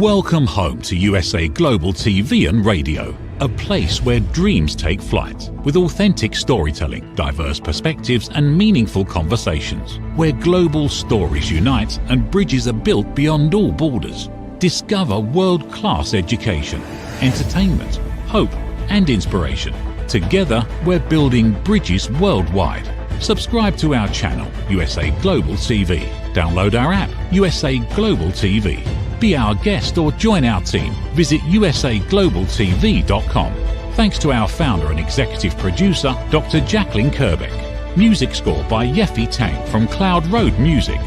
Welcome home to USA Global TV and Radio, a place where dreams take flight, with authentic storytelling, diverse perspectives and meaningful conversations, where global stories unite and bridges are built beyond all borders. Discover world-class education, entertainment, hope and inspiration. Together, we're building bridges worldwide. Subscribe to our channel, USA Global TV. Download our app, USA Global TV. Be our guest or join our team. Visit usaglobaltv.com. Thanks to our founder and executive producer, Dr. Jacqueline Kerbeck. Music score by Yeffy Tang from Cloud Road Music.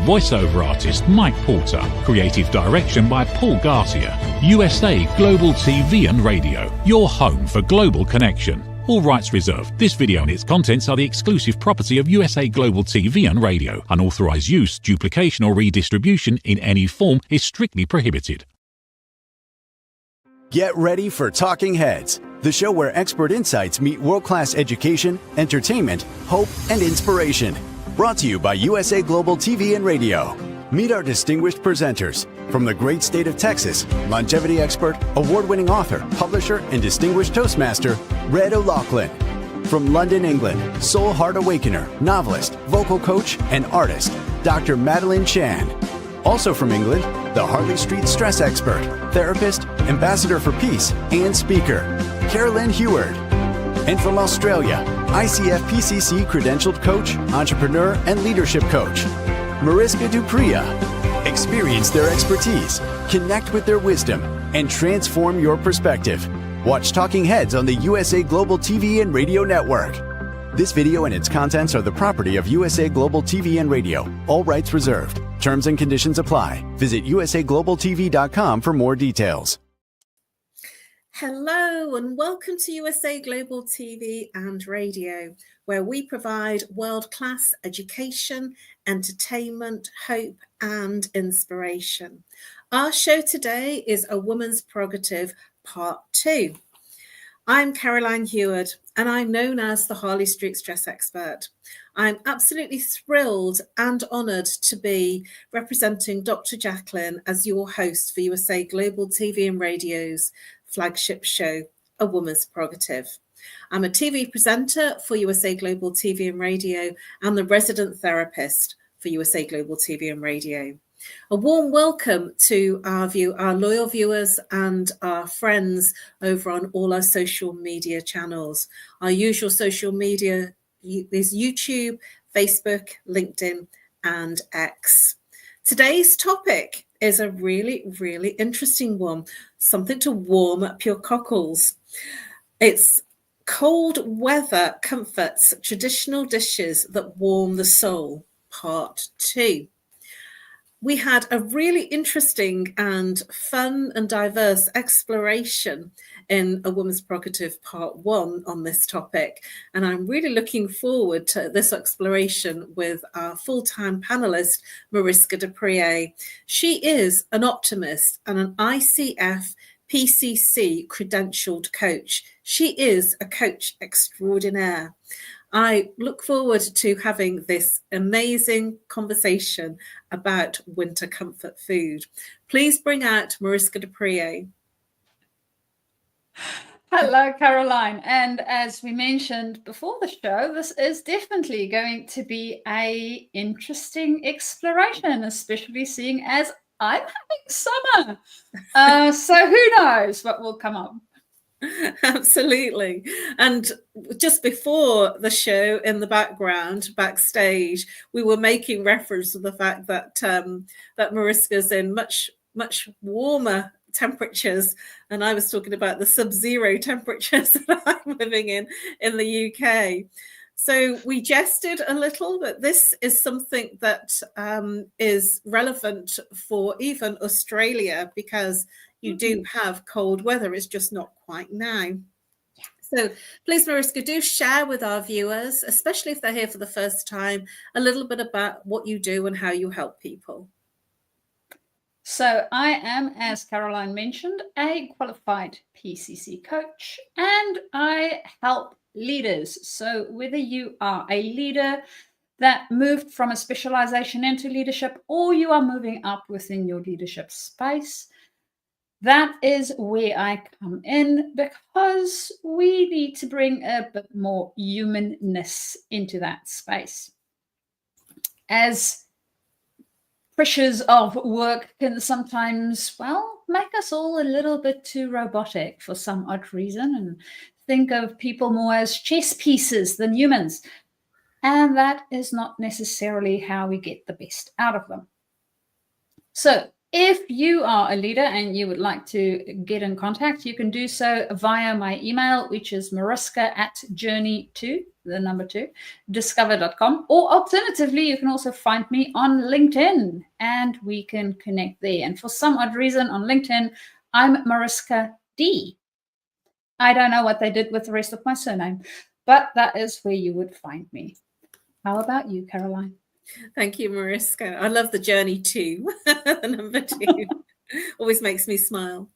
Voiceover artist Mike Porter. Creative direction by Paul Garcia. USA Global TV and Radio. Your home for global connection. All rights reserved. This video and its contents are the exclusive property of USA Global TV and Radio. Unauthorized use, duplication or redistribution in any form is strictly prohibited. Get ready for Talking Heads, the show where expert insights meet world-class education, entertainment, hope, and inspiration. Brought to you by USA Global TV and Radio. Meet our distinguished presenters. From the great state of Texas, longevity expert, award-winning author, publisher, and distinguished Toastmaster, Red O'Loughlin. From London, England, soul heart awakener, novelist, vocal coach, and artist, Dr. Madeline Chan. Also from England, the Harley Street stress expert, therapist, ambassador for peace, and speaker, Caroline.heward. And from Australia, ICF PCC credentialed coach, entrepreneur, and leadership coach, MARISKA Dupriya. Experience their expertise, connect with their wisdom, and transform your perspective. Watch Talking Heads on the USA Global TV and Radio Network. This video and its contents are the property of USA Global TV and Radio. All rights reserved. Terms and conditions apply. Visit usaglobaltv.com for more details. Hello and welcome to USA Global TV and Radio, where we provide world-class education, entertainment, hope and inspiration. Our show today is A Woman's Prerogative Part 2. I'm Caroline.heward and I'm known as the Harley Street Stress Expert. I'm absolutely thrilled and honoured to be representing Dr. Jacqueline as your host for USA Global TV and Radio's flagship show, A Woman's Prerogative. I'm a TV presenter for USA Global TV and Radio and the resident therapist for USA Global TV and Radio. A warm welcome to our loyal viewers and our friends over on all our social media channels. Our usual social media is YouTube, Facebook, LinkedIn, and X. Today's topic is a really, really interesting one, something to warm up your cockles. It's cold weather comforts, traditional dishes that warm the soul, Part 2. We had a really interesting and fun and diverse exploration in A Woman's Prerogative Part 1 on this topic. And I'm really looking forward to this exploration with our full-time panelist, MARISKA Dupriya. She is an optimist and an ICF PCC credentialed coach. She is a coach extraordinaire. I look forward to having this amazing conversation about winter comfort food. Please bring out MARISKA Dupriya. Hello, Caroline. And as we mentioned before the show, this is definitely going to be an interesting exploration, especially seeing as I'm having summer. So who knows what will come up. Absolutely. And just before the show, in the background, backstage, we were making reference to the fact that that MARISKA's in much warmer temperatures, and I was talking about the sub-zero temperatures that I'm living in the UK. So we jested a little, but this is something that is relevant for even Australia, because you do have cold weather. It's just not quite now. So please, MARISKA, do share with our viewers, especially if they're here for the first time, a little bit about what you do and how you help people. So I am, as Caroline mentioned, a qualified PCC coach, and I help leaders. So whether you are a leader that moved from a specialization into leadership, or you are moving up within your leadership space, that is where I come in, because we need to bring a bit more humanness into that space. As pressures of work can sometimes, well, make us all a little bit too robotic for some odd reason, and think of people more as chess pieces than humans. And that is not necessarily how we get the best out of them. So if you are a leader and you would like to get in contact, you can do so via my email, which is mariska@journey2discover.com. Or alternatively, you can also find me on LinkedIn and we can connect there. And for some odd reason on LinkedIn, I'm Mariska D. I don't know what they did with the rest of my surname, but that is where you would find me. How about you, Caroline? Thank you, Mariska. I love the journey too. The number 2 always makes me smile.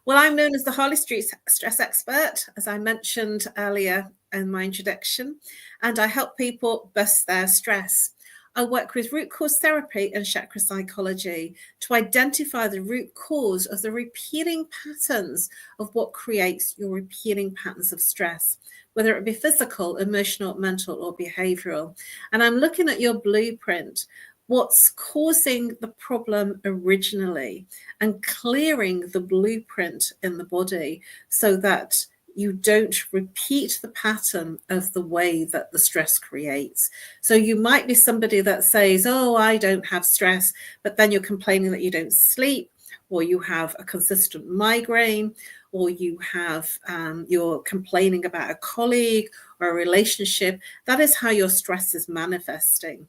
Well, I'm known as the Harley Street Stress Expert, as I mentioned earlier in my introduction, and I help people bust their stress. I work with root cause therapy and chakra psychology to identify the root cause of the repeating patterns of what creates your repeating patterns of stress, whether it be physical, emotional, mental, or behavioral. And I'm looking at your blueprint, what's causing the problem originally, and clearing the blueprint in the body so that you don't repeat the pattern of the way that the stress creates. So you might be somebody that says, oh, I don't have stress, but then you're complaining that you don't sleep, or you have a consistent migraine, or you have, you're complaining about a colleague or a relationship. That is how your stress is manifesting.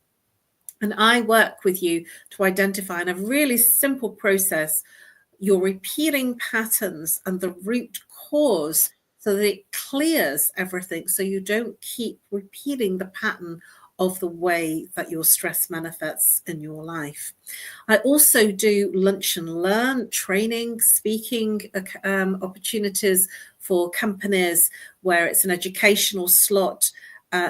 And I work with you to identify in a really simple process your repeating patterns and the root cause, so that it clears everything, so you don't keep repeating the pattern of the way that your stress manifests in your life. I also do lunch and learn training, speaking opportunities for companies where it's an educational slot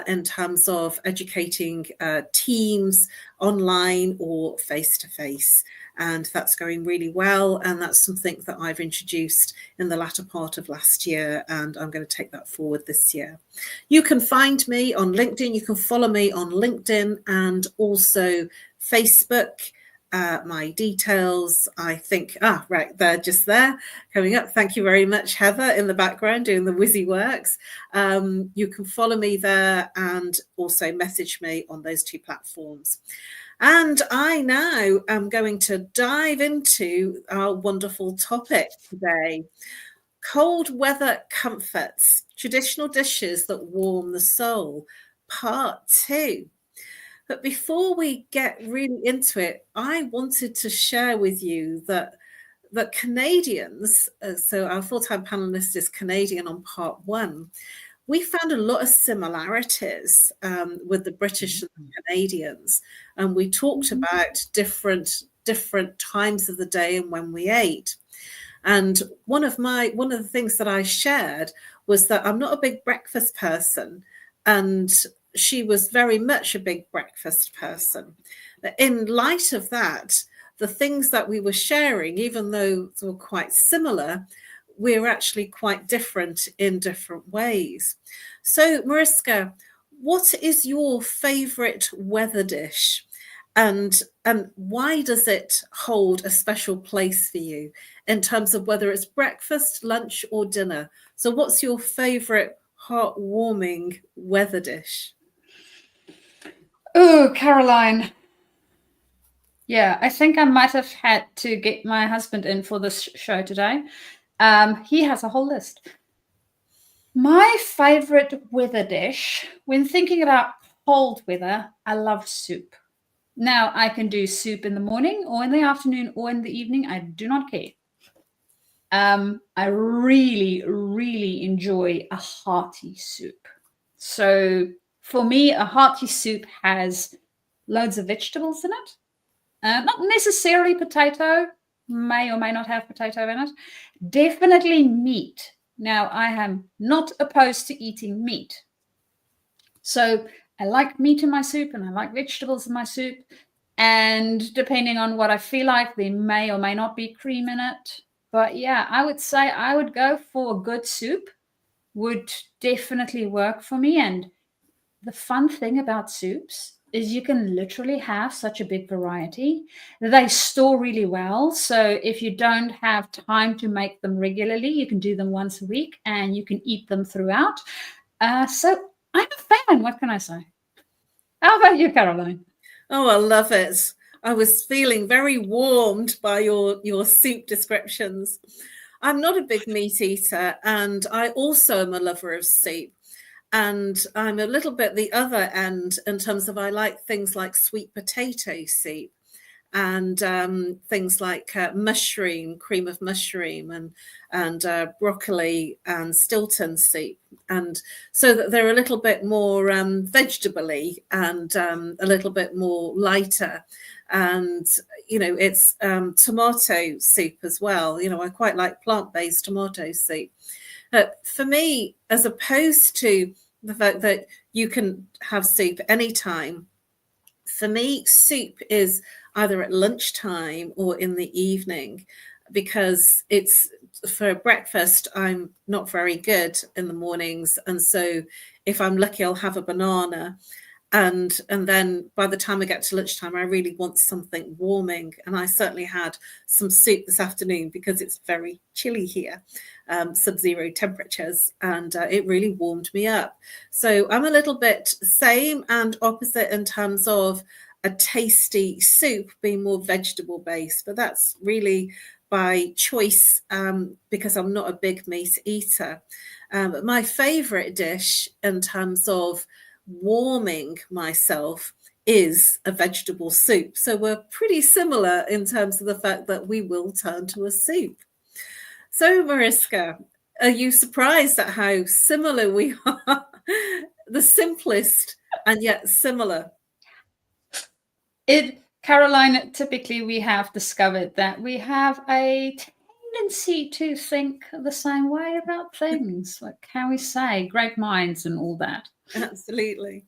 in terms of educating teams online or face-to-face. And that's going really well. And that's something that I've introduced in the latter part of last year. And I'm going to take that forward this year. You can find me on LinkedIn. You can follow me on LinkedIn and also Facebook. My details, I think, right, they're just there coming up. Thank you very much, Heather, in the background doing the whizzy works. You can follow me there and also message me on those 2 platforms. And I now am going to dive into our wonderful topic today. Cold weather comforts, traditional dishes that warm the soul, part 2. But before we get really into it, I wanted to share with you that Canadians, so our full-time panelist is Canadian on part 1, we found a lot of similarities with the British and the Canadians. And we talked about different times of the day and when we ate. And one of the things that I shared was that I'm not a big breakfast person, and she was very much a big breakfast person. In light of that, the things that we were sharing, even though they were quite similar, we're actually quite different in different ways. So, Mariska, what is your favorite weather dish? And why does it hold a special place for you in terms of whether it's breakfast, lunch, or dinner? So what's your favorite heartwarming weather dish? Oh, Caroline. Yeah, I think I might have had to get my husband in for this show today. He has a whole list. My favorite weather dish, when thinking about cold weather, I love soup. Now, I can do soup in the morning or in the afternoon or in the evening. I do not care. I really, really enjoy a hearty soup. So for me, a hearty soup has loads of vegetables in it. Not necessarily potato, may or may not have potato in it. Definitely meat. Now, I am not opposed to eating meat. So I like meat in my soup and I like vegetables in my soup. And depending on what I feel like, there may or may not be cream in it. But yeah, I would say I would go for a good soup. Would definitely work for me. And the fun thing about soups is you can literally have such a big variety. They store really well. So if you don't have time to make them regularly, you can do them once a week and you can eat them throughout. So I'm a fan. What can I say? How about you, Caroline? Oh, I love it. I was feeling very warmed by your soup descriptions. I'm not a big meat eater, and I also am a lover of soup. And I'm a little bit the other end in terms of I like things like sweet potato soup and things like mushroom, cream of mushroom, and broccoli and Stilton soup. And so that they're a little bit more vegetable-y and a little bit more lighter. And, you know, it's tomato soup as well. You know, I quite like plant-based tomato soup. For me, as opposed to the fact that you can have soup anytime, for me, soup is either at lunchtime or in the evening, because it's for breakfast. I'm not very good in the mornings. And so if I'm lucky, I'll have a banana. And then by the time I get to lunchtime, I really want something warming. And I certainly had some soup this afternoon because it's very chilly here, sub-zero temperatures, and it really warmed me up. So I'm a little bit same and opposite in terms of a tasty soup being more vegetable based, but that's really by choice because I'm not a big meat eater. But my favorite dish in terms of warming myself is a vegetable soup. So we're pretty similar in terms of the fact that we will turn to a soup. So Mariska, are you surprised at how similar we are? The simplest and yet similar. Caroline, typically we have discovered that we have a tendency to think the same way about things. What can we say? Great minds and all that. Absolutely.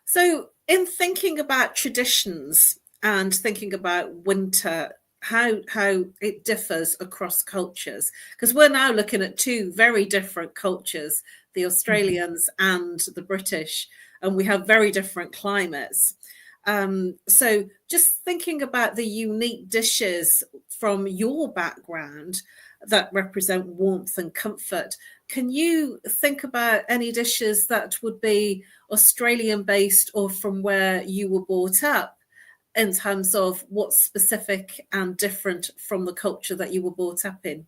So in thinking about traditions and thinking about winter, how it differs across cultures, because we're now looking at two very different cultures, the Australians and the British, and we have very different climates. So just thinking about the unique dishes from your background that represent warmth and comfort, can you think about any dishes that would be Australian based or from where you were brought up in terms of what's specific and different from the culture that you were brought up in?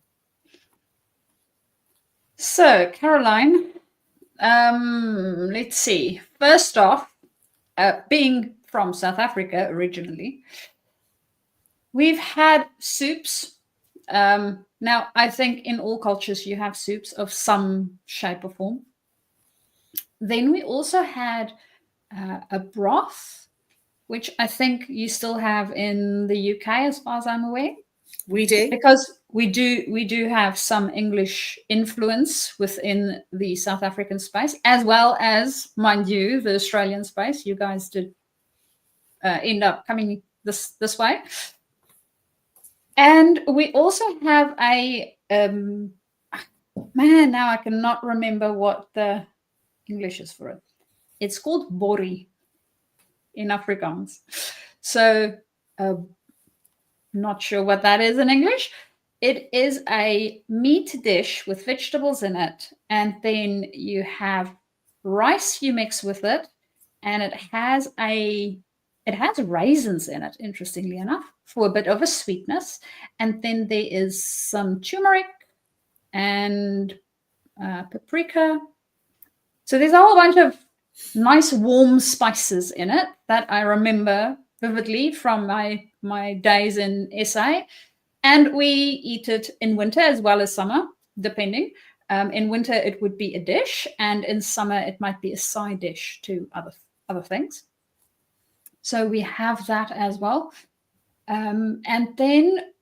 So, Caroline, let's see. First off, being from South Africa originally, we've had soups. Now, I think in all cultures you have soups of some shape or form. Then we also had a broth, which I think you still have in the UK, as far as I'm aware. We do. Because we do have some English influence within the South African space, as well as, mind you, the Australian space. You guys did end up coming this way. And we also have a man, now I cannot remember what the English is for it. It's called bori in Afrikaans. So not sure what that is in English. It is a meat dish with vegetables in it, and then you have rice you mix with it, and it has raisins in it, interestingly enough, for a bit of a sweetness. And then there is some turmeric and paprika. So there's a whole bunch of nice warm spices in it that I remember vividly from my days in SA. And we eat it in winter as well as summer, depending. In winter, it would be a dish, and in summer, it might be a side dish to other things. So we have that as well. And then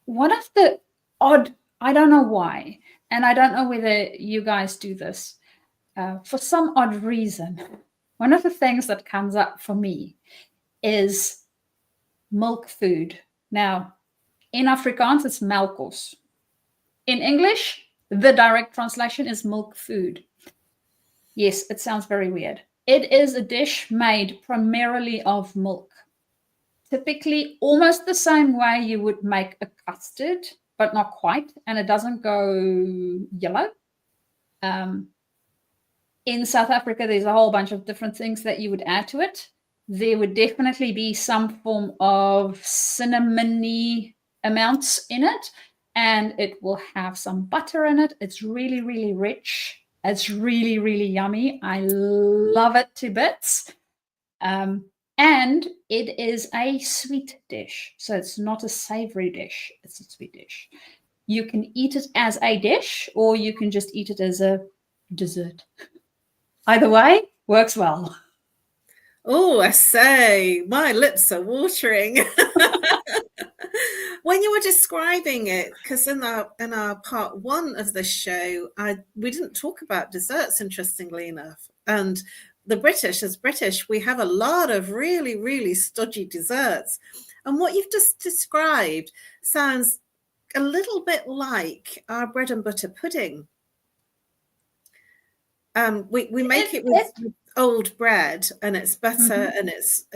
one of the odd, I don't know why, and I don't know whether you guys do this, for some odd reason, one of the things that comes up for me is milk food. Now, in Afrikaans, it's melkos. In English, the direct translation is milk food. Yes, it sounds very weird. It is a dish made primarily of milk. Typically almost the same way you would make a custard, but not quite, and it doesn't go yellow. In South Africa, there's a whole bunch of different things that you would add to it. There would definitely be some form of cinnamony amounts in it, and it will have some butter in it. It's really, really rich. It's really, really yummy. I love it to bits. And it is a sweet dish. So it's not a savory dish. It's a sweet dish. You can eat it as a dish, or you can just eat it as a dessert. Either way, works well. Oh, I say, my lips are watering. When you were describing it, because in our part one of the show, we didn't talk about desserts, interestingly enough. And the British, as British, we have a lot of really, really stodgy desserts. And what you've just described sounds a little bit like our bread and butter pudding. We make it with old bread, and it's butter, and it's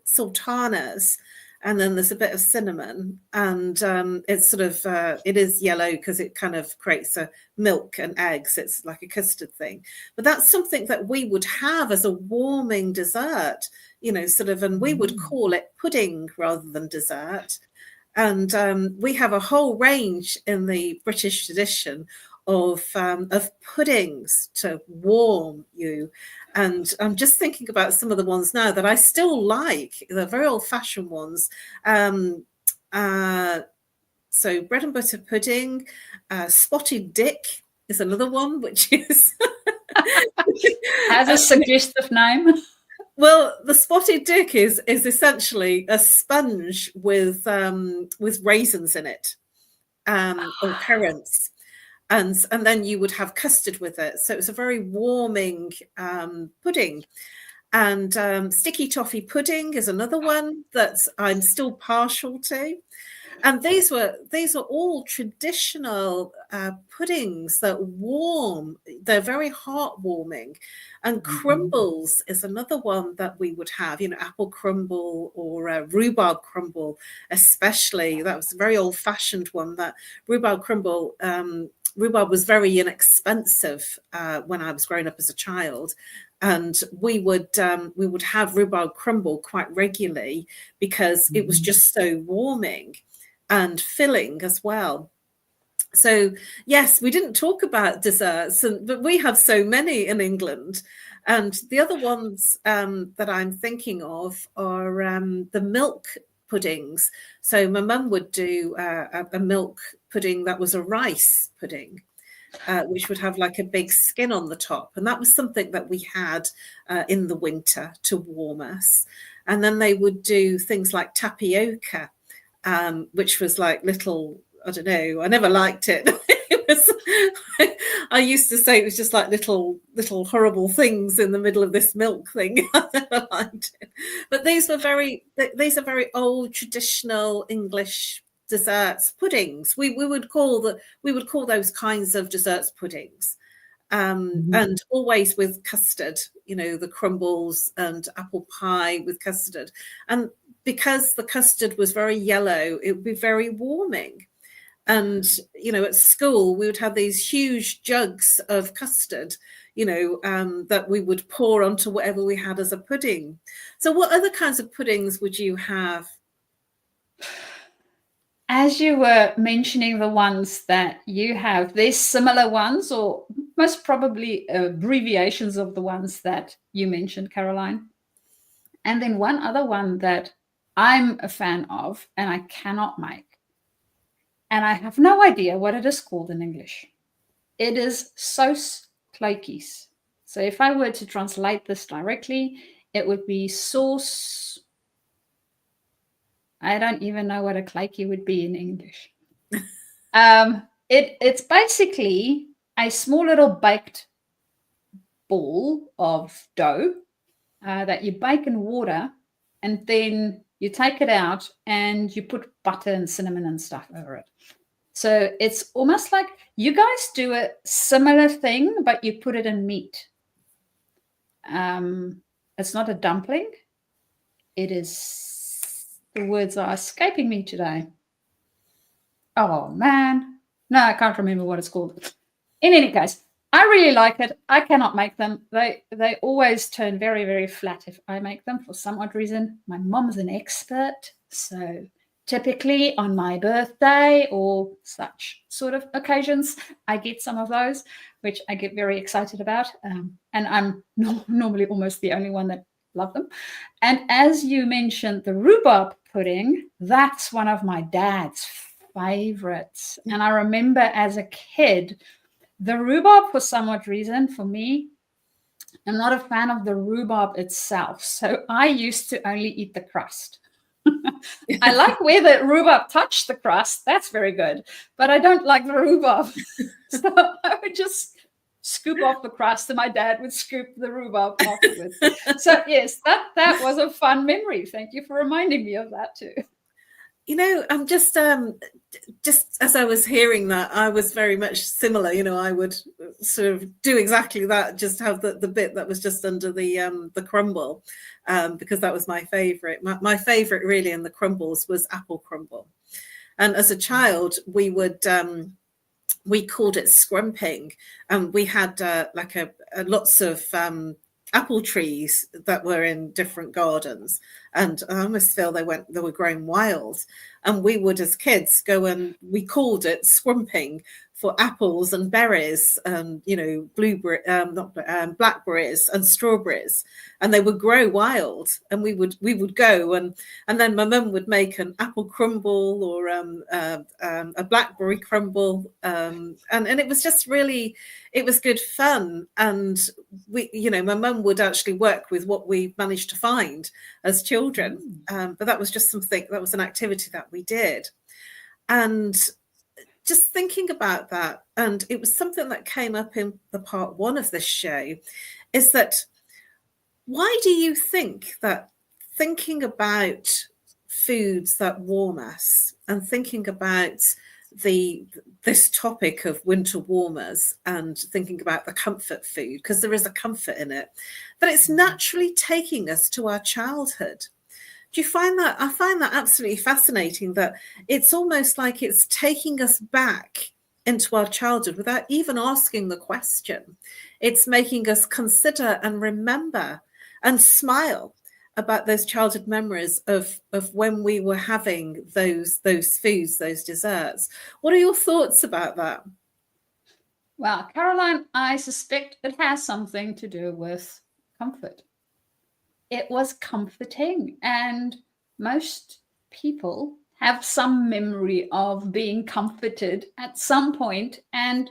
sultanas, and then there's a bit of cinnamon, and it's sort of it is yellow because it kind of creates a milk and eggs. It's like a custard thing, but that's something that we would have as a warming dessert, sort of, and we would call it pudding rather than dessert. And we have a whole range in the British tradition of puddings to warm you. And I'm just thinking about some of the ones now that I still like, the very old-fashioned ones. So bread and butter pudding, spotted dick is another one, which is... Has a suggestive name. Well, the spotted dick is essentially a sponge with raisins in it, or currants. And then you would have custard with it. So it's a very warming pudding. And sticky toffee pudding is another one that I'm still partial to. And these are all traditional puddings that warm. They're very heartwarming. And crumbles is another one that we would have, apple crumble or rhubarb crumble, especially. That was a very old-fashioned one. That rhubarb crumble, rhubarb was very inexpensive when I was growing up as a child. And we would have rhubarb crumble quite regularly because it was just so warming and filling as well. So yes, we didn't talk about desserts, but we have so many in England. And the other ones that I'm thinking of are the milk puddings. So my mum would do a milk pudding that was a rice pudding, which would have like a big skin on the top. And that was something that we had in the winter to warm us. And then they would do things like tapioca, which was like little, I don't know, I never liked it. I used to say it was just like little horrible things in the middle of this milk thing. I never liked it. But these are very old traditional English desserts, puddings. We would call those kinds of desserts puddings. And always with custard, the crumbles and apple pie with custard. And because the custard was very yellow, it would be very warming. And, at school, we would have these huge jugs of custard, that we would pour onto whatever we had as a pudding. So what other kinds of puddings would you have? As you were mentioning the ones that you have, there's similar ones, or most probably abbreviations of the ones that you mentioned, Caroline. And then one other one that I'm a fan of and I cannot make. And I have no idea what it is called in English. It is sauce cloakies. So if I were to translate this directly, it would be sauce. I don't even know what a cloakie would be in English. It's basically a small little baked ball of dough that you bake in water, and then you take it out and you put butter and cinnamon and stuff over it. So it's almost like you guys do a similar thing, but you put it in meat. It's not a dumpling. It is, the words are escaping me today. Oh, man. No, I can't remember what it's called. In any case, I really like it. I cannot make them. They always turn very, very flat if I make them for some odd reason. My mom's an expert, so typically on my birthday or such sort of occasions, I get some of those, which I get very excited about. And I'm normally almost the only one that love them. And as you mentioned, the rhubarb pudding, that's one of my dad's favorites. And I remember as a kid, the rhubarb, for some odd reason, for me, I'm not a fan of the rhubarb itself. So I used to only eat the crust. I like where the rhubarb touched the crust. That's very good. But I don't like the rhubarb. So I would just scoop off the crust and my dad would scoop the rhubarb afterwards. So yes, that was a fun memory. Thank you for reminding me of that too. You know, I'm just as I was hearing that, I was very much similar. You know, I would sort of do exactly that, just have the bit that was just under the crumble, because that was my favorite. My favorite really in the crumbles was apple crumble. And as a child, we would we called it scrumping, and we had like lots of apple trees that were in different gardens, and I almost feel they were growing wild, and we would as kids go, and we called it scrumping for apples and berries and, you know, blackberries and strawberries, and they would grow wild, and we would go and then my mum would make an apple crumble or a blackberry crumble, and it was just really, it was good fun. And we, you know, my mum would actually work with what we managed to find as children, but that was just something, that was an activity that we did. And just thinking about that, and it was something that came up in the part one of this show, is that why do you think that thinking about foods that warm us and thinking about this topic of winter warmers and thinking about the comfort food, because there is a comfort in it, that it's naturally taking us to our childhood? Do you find that? I find that absolutely fascinating, that it's almost like it's taking us back into our childhood without even asking the question. It's making us consider and remember and smile about those childhood memories of when we were having those foods, those desserts. What are your thoughts about that? Well, Caroline, I suspect it has something to do with comfort. It was comforting, and most people have some memory of being comforted at some point, and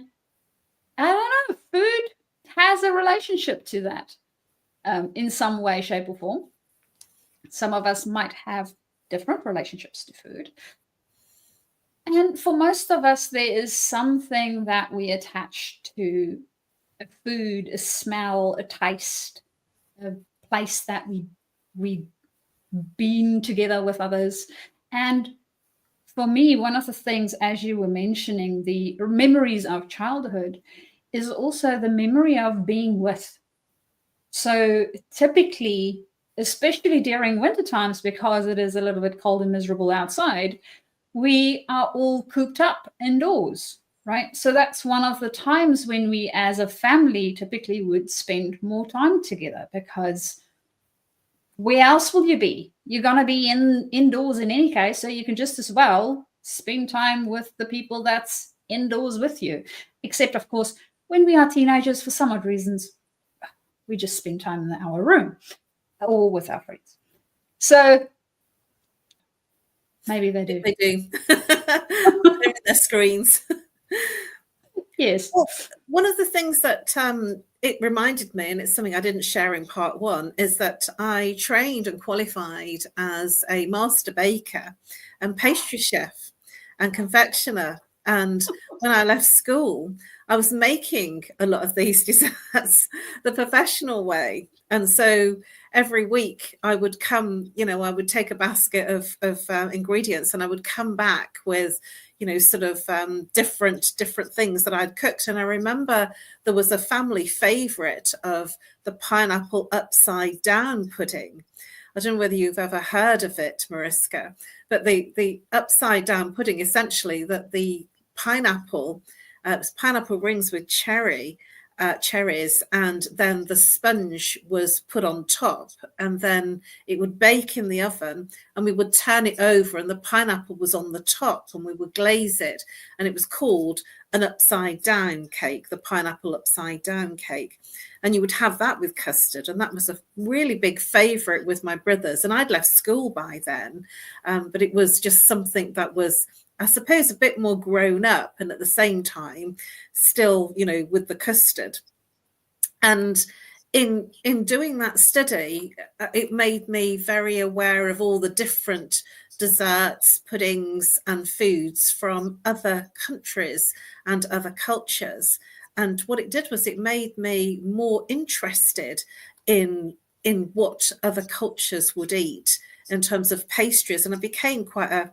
I don't know, food has a relationship to that in some way, shape, or form. Some of us might have different relationships to food, and for most of us, there is something that we attach to a food, a smell, a taste, a place that we been together with others. And for me, one of the things, as you were mentioning, the memories of childhood, is also the memory of being with. So typically, especially during winter times, because it is a little bit cold and miserable outside, we are all cooped up indoors, right? So that's one of the times when we as a family typically would spend more time together, because where else will you be? You're going to be indoors in any case, so you can just as well spend time with the people that's indoors with you. Except, of course, when we are teenagers, for some odd reasons, we just spend time in our room or with our friends. So maybe they do. They do. They're in their screens. Yes. Well, one of the things that it reminded me, and it's something I didn't share in part one, is that I trained and qualified as a master baker and pastry chef and confectioner. And when I left school, I was making a lot of these desserts the professional way. And so every week I would come, I would take a basket of ingredients, and I would come back with, sort of different things that I'd cooked. And I remember there was a family favorite of the pineapple upside down pudding. I don't know whether you've ever heard of it, Mariska, but the upside down pudding, essentially that the pineapple rings with cherries, and then the sponge was put on top, and then it would bake in the oven, and we would turn it over, and the pineapple was on the top, and we would glaze it, and it was called an upside down cake, the pineapple upside down cake. And you would have that with custard, and that was a really big favorite with my brothers. And I'd left school by then, but it was just something that was, I suppose, a bit more grown up, and at the same time still, with the custard. And in doing that study, it made me very aware of all the different desserts, puddings and foods from other countries and other cultures. And what it did was it made me more interested in what other cultures would eat in terms of pastries. And I became quite a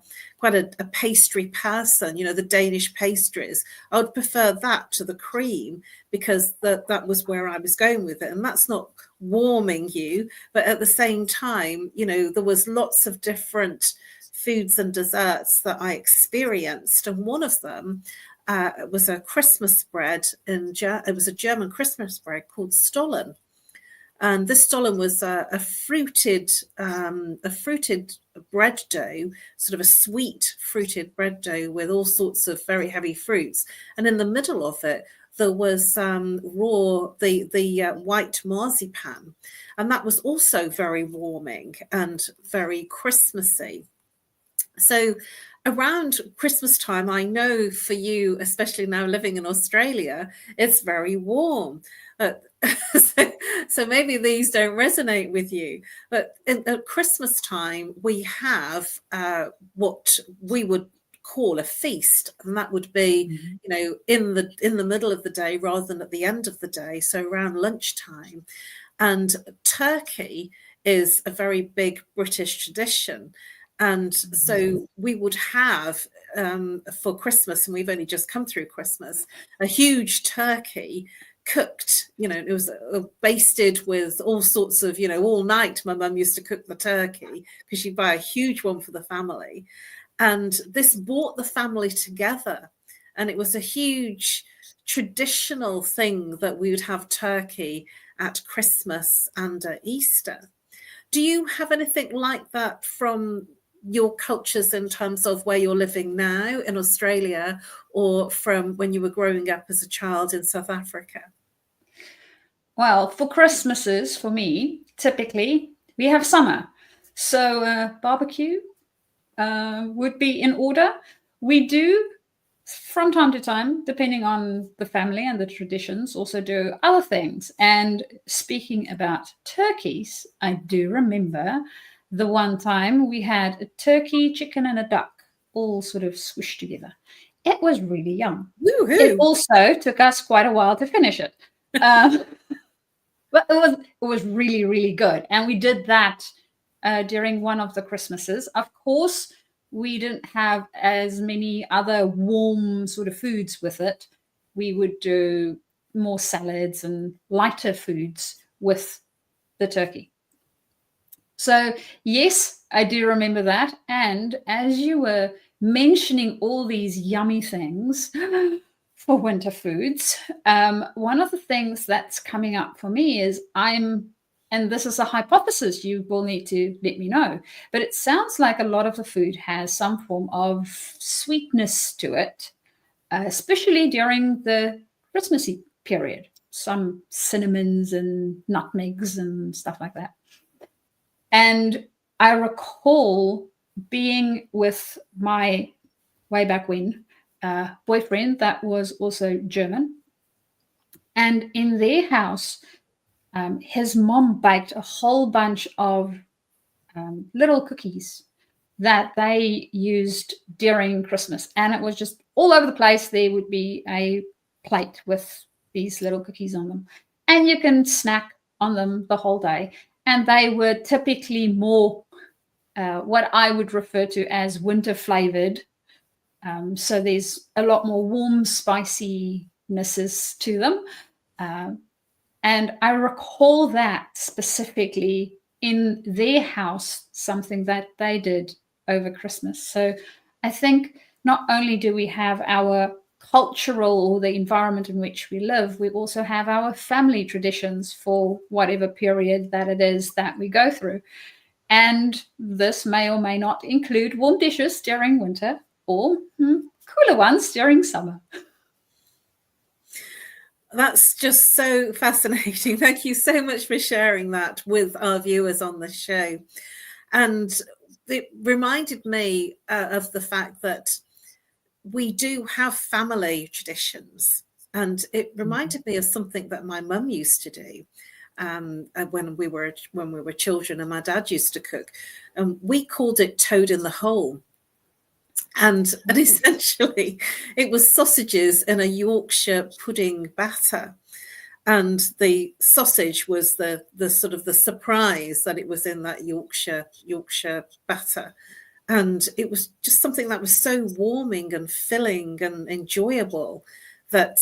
pastry person, the Danish pastries. I would prefer that to the cream, because that was where I was going with it. And that's not warming you, but at the same time, there was lots of different foods and desserts that I experienced. And one of them was a Christmas bread. It was a German Christmas bread called Stollen. And this stollen was a fruited bread dough, sort of a sweet fruited bread dough with all sorts of very heavy fruits. And in the middle of it, there was the white marzipan. And that was also very warming and very Christmassy. So around Christmas time, I know for you, especially now living in Australia, it's very warm. So maybe these don't resonate with you. But at Christmas time, we have what we would call a feast, and that would be, in the middle of the day rather than at the end of the day, so around lunchtime. And turkey is a very big British tradition. And so we would have for Christmas, and we've only just come through Christmas, a huge turkey cooked, it was basted with all sorts of, all night my mum used to cook the turkey, because she'd buy a huge one for the family. And this brought the family together. And it was a huge traditional thing that we would have turkey at Christmas and at Easter. Do you have anything like that from your cultures in terms of where you're living now in Australia, or from when you were growing up as a child in South Africa? Well, for Christmases, for me, typically we have summer. So barbecue would be in order. We do, from time to time, depending on the family and the traditions, also do other things. And speaking about turkeys, I do remember the one time we had a turkey, chicken, and a duck all sort of squished together. It was really yum. Woo-hoo. It also took us quite a while to finish it. But it was really, really good. And we did that during one of the Christmases. Of course, we didn't have as many other warm sort of foods with it. We would do more salads and lighter foods with the turkey. So yes, I do remember that. And as you were mentioning all these yummy things for winter foods, one of the things that's coming up for me is and this is a hypothesis, you will need to let me know, but it sounds like a lot of the food has some form of sweetness to it, especially during the Christmassy period, some cinnamons and nutmegs and stuff like that. And I recall being with my, way back when, boyfriend that was also German. And in their house, his mom baked a whole bunch of little cookies that they used during Christmas. And it was just all over the place. There would be a plate with these little cookies on them. And you can snack on them the whole day. And they were typically more what I would refer to as winter flavored So there's a lot more warm spiciness to them. And I recall that specifically in their house, something that they did over Christmas. So I think not only do we have our cultural or the environment in which we live, we also have our family traditions for whatever period that it is that we go through. And this may or may not include warm dishes during winter or cooler ones during summer. That's just so fascinating. Thank you so much for sharing that with our viewers on the show. And it reminded me of the fact that we do have family traditions. And it reminded me of something that my mum used to do when we were children, and my dad used to cook. We called it toad in the hole. And essentially it was sausages in a Yorkshire pudding batter, and the sausage was the sort of the surprise that it was in that Yorkshire batter. And it was just something that was so warming and filling and enjoyable that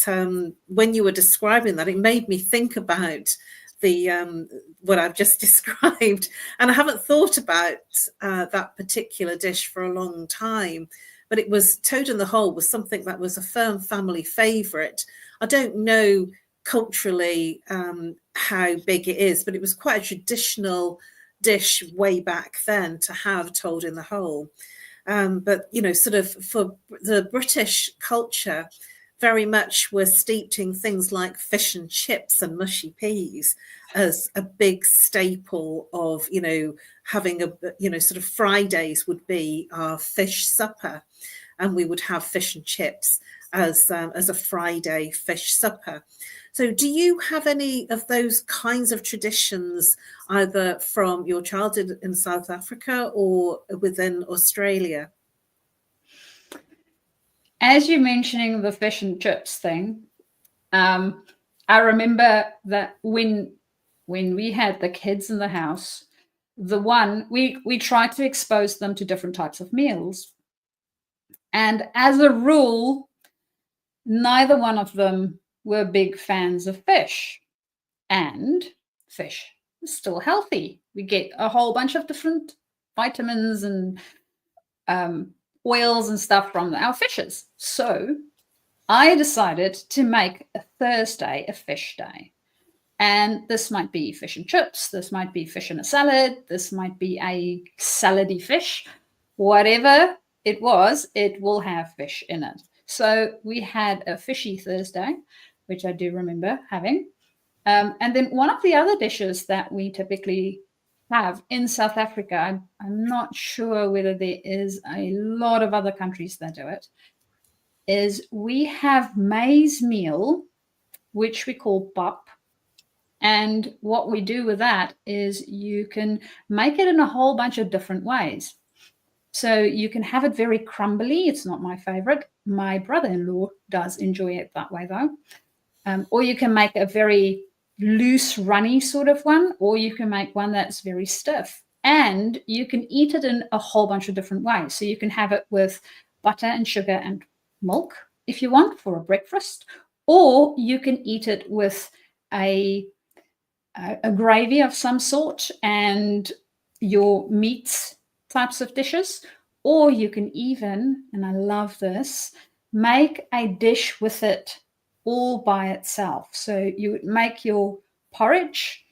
when you were describing that, it made me think about the what I've just described. And I haven't thought about that particular dish for a long time, but it was toad in the hole was something that was a firm family favorite. I don't know culturally how big it is, but it was quite a traditional dish way back then to have toad in the hole. But, you know, sort of for the British culture, very much were steeped in things like fish and chips and mushy peas as a big staple of, you know, having a, you know, sort of Fridays would be our fish supper, and we would have fish and chips as a Friday fish supper. So do you have any of those kinds of traditions either from your childhood in South Africa or within Australia? As you're mentioning the fish and chips thing, I remember that when we had the kids in the house, we tried to expose them to different types of meals. And as a rule, neither one of them were big fans of fish. And fish is still healthy. We get a whole bunch of different vitamins and oils and stuff from our fishes. So I decided to make a Thursday a fish day. And this might be fish and chips. This might be fish in a salad. This might be a salady fish. Whatever it was, it will have fish in it. So we had a fishy Thursday, which I do remember having. And then one of the other dishes that we typically have in South Africa, I'm not sure whether there is a lot of other countries that do it, is we have maize meal, which we call pap. And what we do with that is you can make it in a whole bunch of different ways. So you can have it very crumbly. It's not my favorite. My brother-in-law does enjoy it that way, though. Or you can make a very loose, runny sort of one, or you can make one that's very stiff. And you can eat it in a whole bunch of different ways. So you can have it with butter and sugar and milk, if you want, for a breakfast. Or you can eat it with a gravy of some sort and your meats types of dishes. Or you can even, and I love this, make a dish with it all by itself. So you would make your porridge,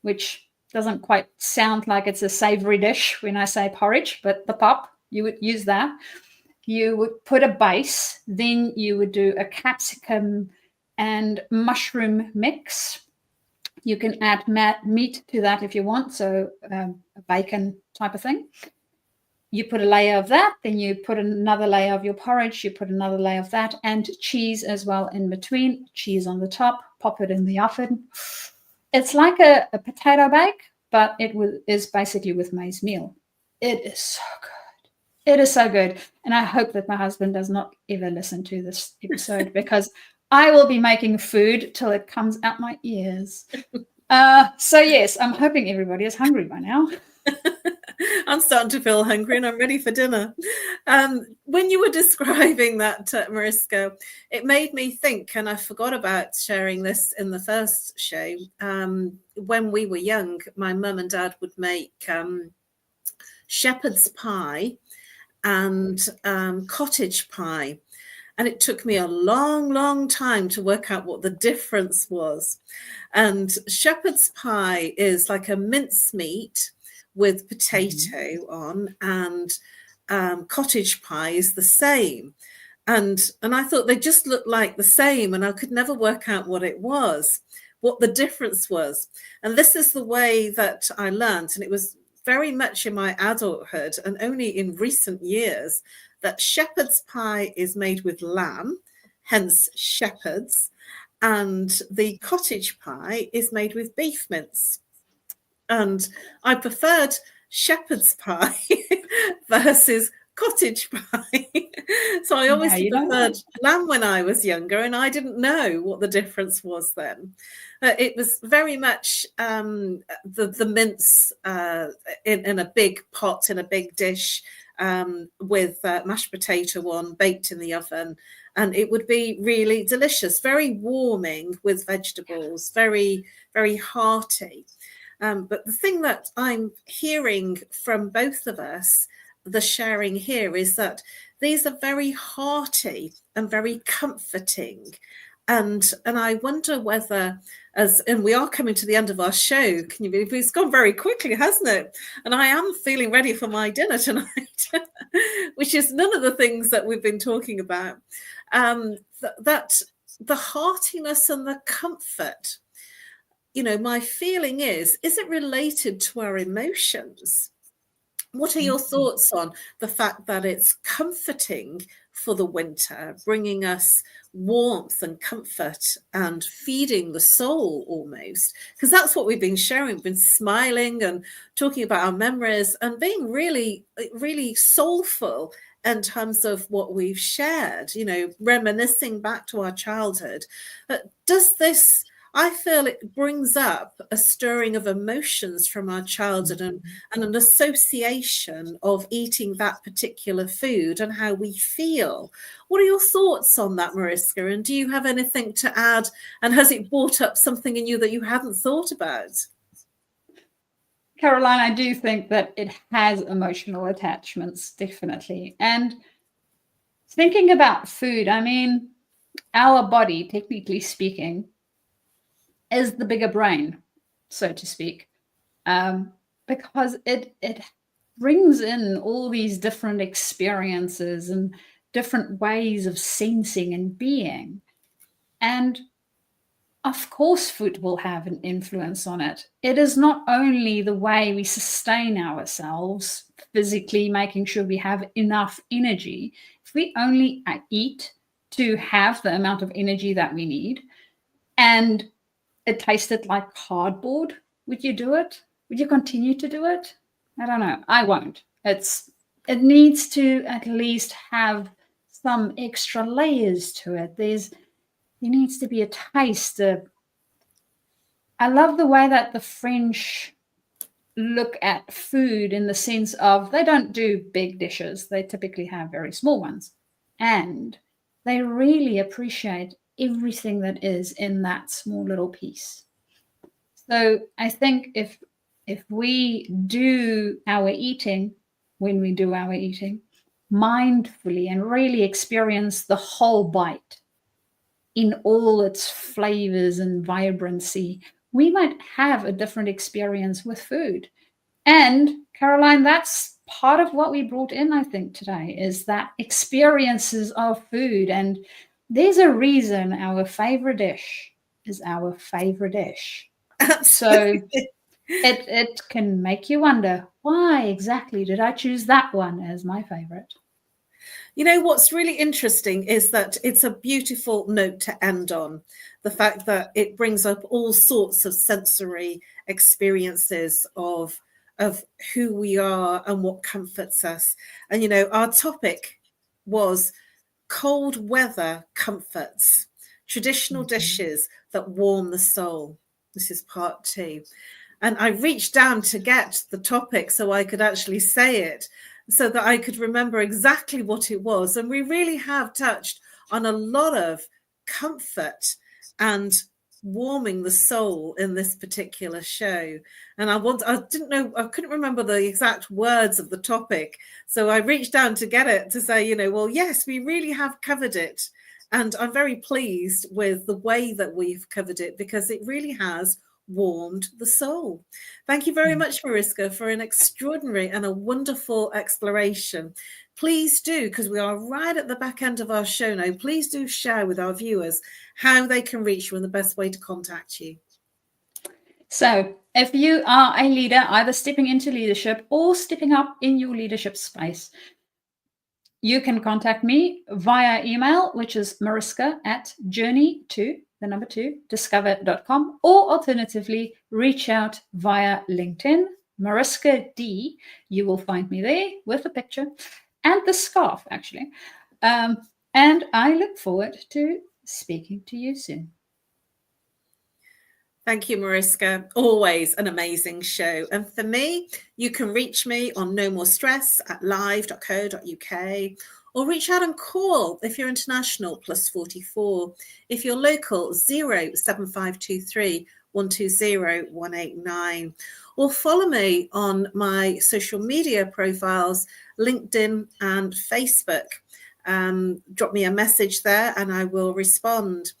which doesn't quite sound like it's a savory dish when I say porridge, but the pap, you would use that. You would put a base, then you would do a capsicum and mushroom mix. You can add meat to that if you want, so a bacon type of thing. You put a layer of that, then you put another layer of your porridge, you put another layer of that, and cheese as well in between, cheese on the top, pop it in the oven. It's like a potato bake, but it is basically with maize meal. It is so good. It is so good. And I hope that my husband does not ever listen to this episode because I will be making food till it comes out my ears. So yes, I'm hoping everybody is hungry by now. I'm starting to feel hungry and I'm ready for dinner. When you were describing that, Mariska, it made me think, and I forgot about sharing this in the first show. When we were young, my mum and dad would make shepherd's pie and cottage pie. And it took me a long, long time to work out what the difference was. And shepherd's pie is like a mincemeat with potato on, and cottage pie is the same. And I thought they just looked like the same, and I could never work out what the difference was. And this is the way that I learned, and it was very much in my adulthood and only in recent years, that shepherd's pie is made with lamb, hence shepherds, and the cottage pie is made with beef mince. And I preferred shepherd's pie versus cottage pie. So I always preferred lamb when I was younger, and I didn't know what the difference was then. It was very much the mince in a big pot, in a big dish, with mashed potato on, baked in the oven, and it would be really delicious, very warming with vegetables, very, very hearty. But the thing that I'm hearing from both of us, the sharing here, is that these are very hearty and very comforting. And I wonder whether, and we are coming to the end of our show, can you believe it's gone very quickly, hasn't it? And I am feeling ready for my dinner tonight, which is none of the things that we've been talking about. That the heartiness and the comfort, my feeling is it related to our emotions? What are your thoughts on the fact that it's comforting for the winter, bringing us warmth and comfort and feeding the soul almost? Because that's what we've been sharing. We've been smiling and talking about our memories and being really, really soulful in terms of what we've shared, reminiscing back to our childhood. Does this... I feel it brings up a stirring of emotions from our childhood and an association of eating that particular food and how we feel. What are your thoughts on that, Mariska? And do you have anything to add? And has it brought up something in you that you hadn't thought about? Caroline, I do think that it has emotional attachments, definitely. And thinking about food, I mean, our body, technically speaking, is the bigger brain, so to speak, because it brings in all these different experiences and different ways of sensing and being. And of course, food will have an influence on it. It is not only the way we sustain ourselves, physically making sure we have enough energy. If we only eat to have the amount of energy that we need, and it tasted like cardboard, would you do it? Would you continue to do it? I don't know. I won't. It needs to at least have some extra layers to it. There needs to be a taste. I love the way that the French look at food in the sense of they don't do big dishes. They typically have very small ones. And they really appreciate everything that is in that small little piece. So I think if we do our eating, when we do our eating mindfully and really experience the whole bite in all its flavors and vibrancy, we might have a different experience with food. And Caroline, that's part of what we brought in, I think, today, is that experiences of food. And there's a reason our favorite dish is our favorite dish. So it can make you wonder, why exactly did I choose that one as my favorite? What's really interesting is that it's a beautiful note to end on. The fact that it brings up all sorts of sensory experiences of who we are and what comforts us. And, our topic was cold weather comforts, traditional dishes that warm the soul. This is part 2. And I reached down to get the topic so I could actually say it, so that I could remember exactly what it was. And we really have touched on a lot of comfort and warming the soul in this particular show. And I couldn't remember the exact words of the topic. So I reached down to get it to say, well, yes, we really have covered it. And I'm very pleased with the way that we've covered it, because it really has warmed the soul. Thank you very much, Mariska, for an extraordinary and a wonderful exploration. Please do, because we are right at the back end of our show now, please do share with our viewers how they can reach you and the best way to contact you. So if you are a leader, either stepping into leadership or stepping up in your leadership space, you can contact me via email, which is mariska@journey2discover.com, or alternatively, reach out via LinkedIn, Mariska D. You will find me there with a picture and the scarf, actually. And I look forward to speaking to you soon. Thank you, Mariska. Always an amazing show. And for me, you can reach me on No More Stress at live.co.uk, or reach out and call if you're international, +44. If you're local, 07523 120 189. Or follow me on my social media profiles, LinkedIn and Facebook. Drop me a message there and I will respond.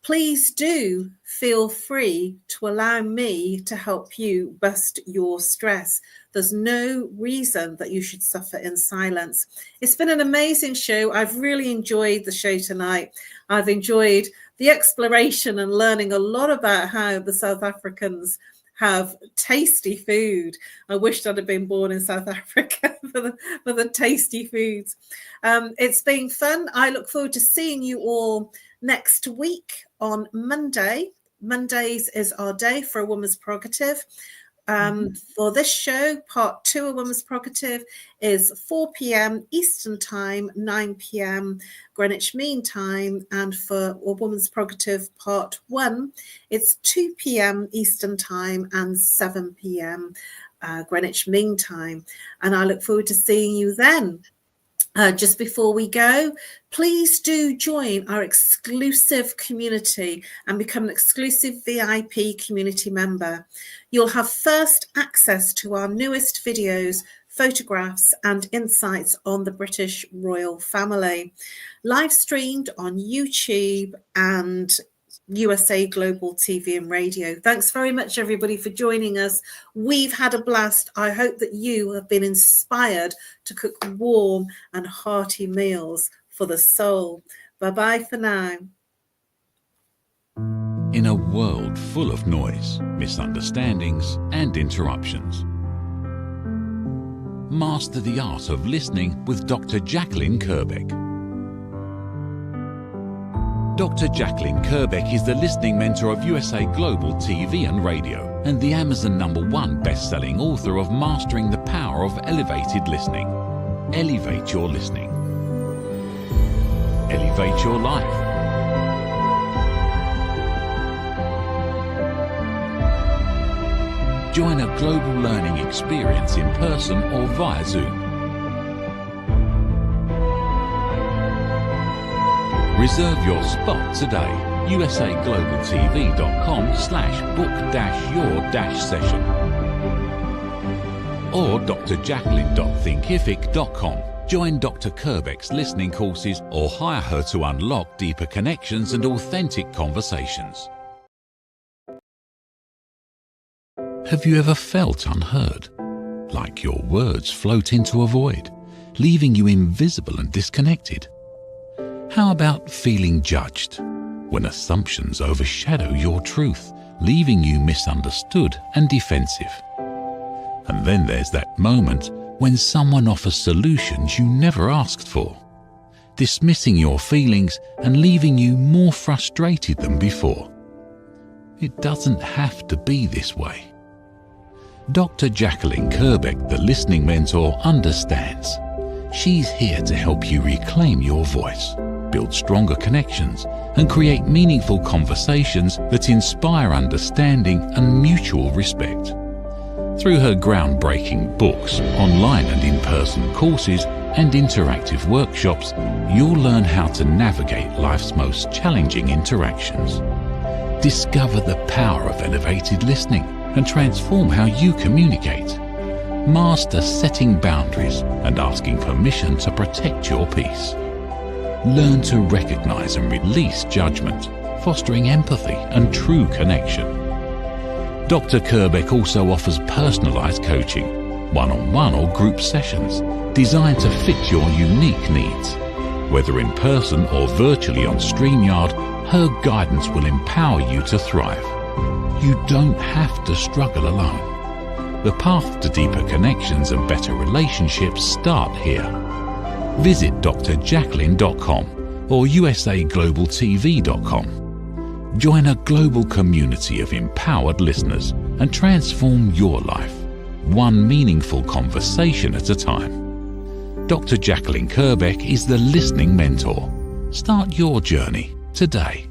Please do feel free to allow me to help you bust your stress. There's no reason that you should suffer in silence. It's been an amazing show. I've really enjoyed the show tonight. I've enjoyed the exploration and learning a lot about how the South Africans have tasty food. I wished I'd have been born in South Africa for the tasty foods. It's been fun. I look forward to seeing you all next week on Monday. Mondays is our day for A Woman's Prerogative. For this show, part 2 of Woman's Prerogative is 4 p.m. Eastern Time, 9 p.m. Greenwich Mean Time. And for A Woman's Prerogative part 1, it's 2 p.m. Eastern Time and 7 p.m. Greenwich Mean Time. And I look forward to seeing you then. Just before we go, please do join our exclusive community and become an exclusive VIP community member. You'll have first access to our newest videos, photographs and insights on the British royal family, live streamed on YouTube and USA Global TV and Radio. Thanks very much, everybody, for joining us. We've had a blast. I hope that you have been inspired to cook warm and hearty meals for the soul. Bye-bye for now. In a world full of noise, misunderstandings, and interruptions, master the art of listening with Dr. Jacqueline Kerbeck. Dr. Jacqueline Kerbeck is the listening mentor of USA Global TV and Radio and the Amazon #1 best-selling author of Mastering the Power of Elevated Listening. Elevate your listening. Elevate your life. Join a global learning experience in person or via Zoom. Reserve your spot today. usaglobaltv.com/book-your-session or drjacqueline.thinkific.com. Join Dr. Kerbeck's listening courses or hire her to unlock deeper connections and authentic conversations. Have you ever felt unheard? Like your words float into a void, leaving you invisible and disconnected? How about feeling judged, when assumptions overshadow your truth, leaving you misunderstood and defensive? And then there's that moment when someone offers solutions you never asked for, dismissing your feelings and leaving you more frustrated than before. It doesn't have to be this way. Dr. Jacqueline Kerbeck, the listening mentor, understands. She's here to help you reclaim your voice, build stronger connections, and create meaningful conversations that inspire understanding and mutual respect. Through her groundbreaking books, online and in-person courses, and interactive workshops, you'll learn how to navigate life's most challenging interactions. Discover the power of elevated listening and transform how you communicate. Master setting boundaries and asking permission to protect your peace. Learn to recognize and release judgment, fostering empathy and true connection. Dr. Kerbeck also offers personalized coaching, one-on-one or group sessions, designed to fit your unique needs. Whether in person or virtually on StreamYard, her guidance will empower you to thrive. You don't have to struggle alone. The path to deeper connections and better relationships start here. Visit drjacqueline.com or usaglobaltv.com. Join a global community of empowered listeners and transform your life, one meaningful conversation at a time. Dr. Jacqueline Kerbeck is the listening mentor. Start your journey today.